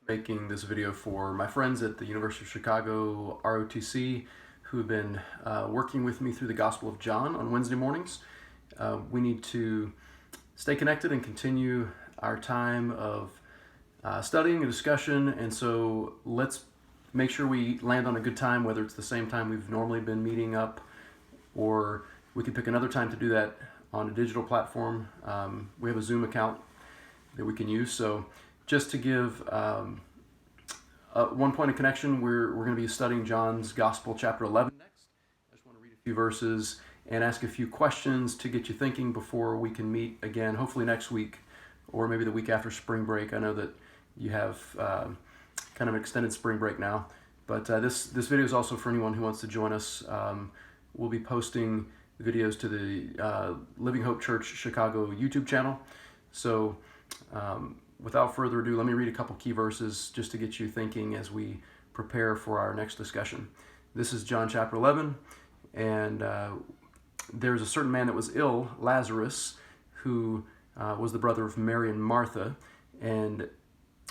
Making this video for my friends at the University of Chicago ROTC who have been working with me through the Gospel of John on Wednesday mornings. We need to stay connected and continue our time of studying and discussion, and so let's make sure we land on a good time, whether it's the same time we've normally been meeting up, or we can pick another time to do that on a digital platform. We have a Zoom account that we can use. So just to give one point of connection, we're going to be studying John's Gospel, chapter 11 next. I just want to read a few verses and ask a few questions to get you thinking before we can meet again, hopefully next week, or maybe the week after spring break. I know that you have kind of an extended spring break now, but this video is also for anyone who wants to join us. We'll be posting videos to the Living Hope Church Chicago YouTube channel. So without further ado, let me read a couple key verses just to get you thinking as we prepare for our next discussion. This is John chapter 11, and there's a certain man that was ill, Lazarus, who was the brother of Mary and Martha, and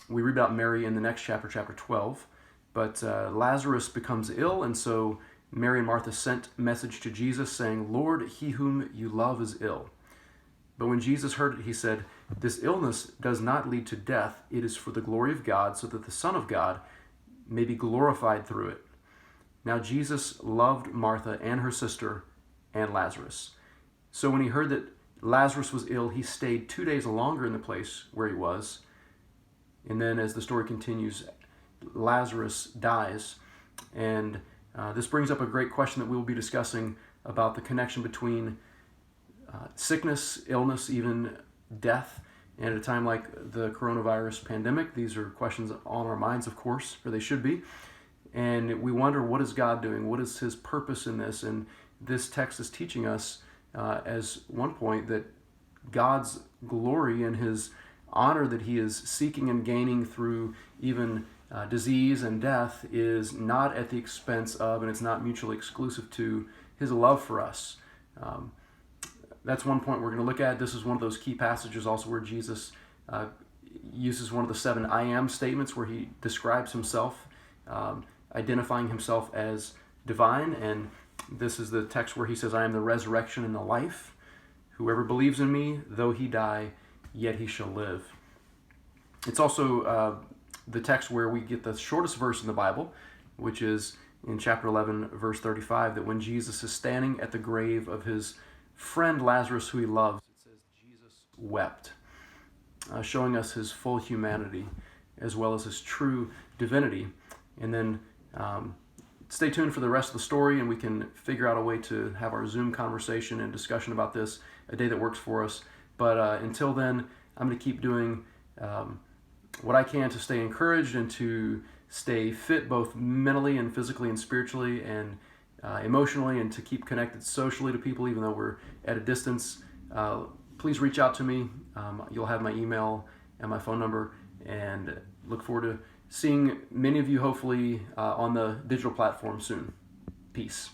we read about Mary in the next chapter, chapter 12, but Lazarus becomes ill, and so Mary and Martha sent a message to Jesus saying, "Lord, he whom you love is ill." But when Jesus heard it, he said, "This illness does not lead to death. It is for the glory of God, so that the Son of God may be glorified through it." Now Jesus loved Martha and her sister and Lazarus. So when he heard that Lazarus was ill, he stayed 2 days longer in the place where he was. And then as the story continues, Lazarus dies. And this brings up a great question that we'll be discussing about the connection between sickness, illness, even death. And at a time like the coronavirus pandemic, these are questions on our minds, of course, or they should be. And we wonder, what is God doing? What is his purpose in this? And this text is teaching us, as one point, that God's glory and his honor that he is seeking and gaining through even disease and death is not at the expense of, and it's not mutually exclusive to, his love for us. That's one point we're going to look at. This is one of those key passages also where Jesus uses one of the 7 I am statements where he describes himself, identifying himself as divine. And this is the text where he says, "I am the resurrection and the life. Whoever believes in me, though he die, yet he shall live." It's also the text where we get the shortest verse in the Bible, which is in chapter 11, verse 35, that when Jesus is standing at the grave of his friend Lazarus, who he loves, it says Jesus wept, showing us his full humanity as well as his true divinity. And then stay tuned for the rest of the story, and we can figure out a way to have our Zoom conversation and discussion about this, a day that works for us. But until then, I'm going to keep doing what I can to stay encouraged and to stay fit both mentally and physically and spiritually and emotionally, and to keep connected socially to people even though we're at a distance. Please reach out to me. You'll have my email and my phone number, and look forward to seeing many of you hopefully on the digital platform soon. Peace.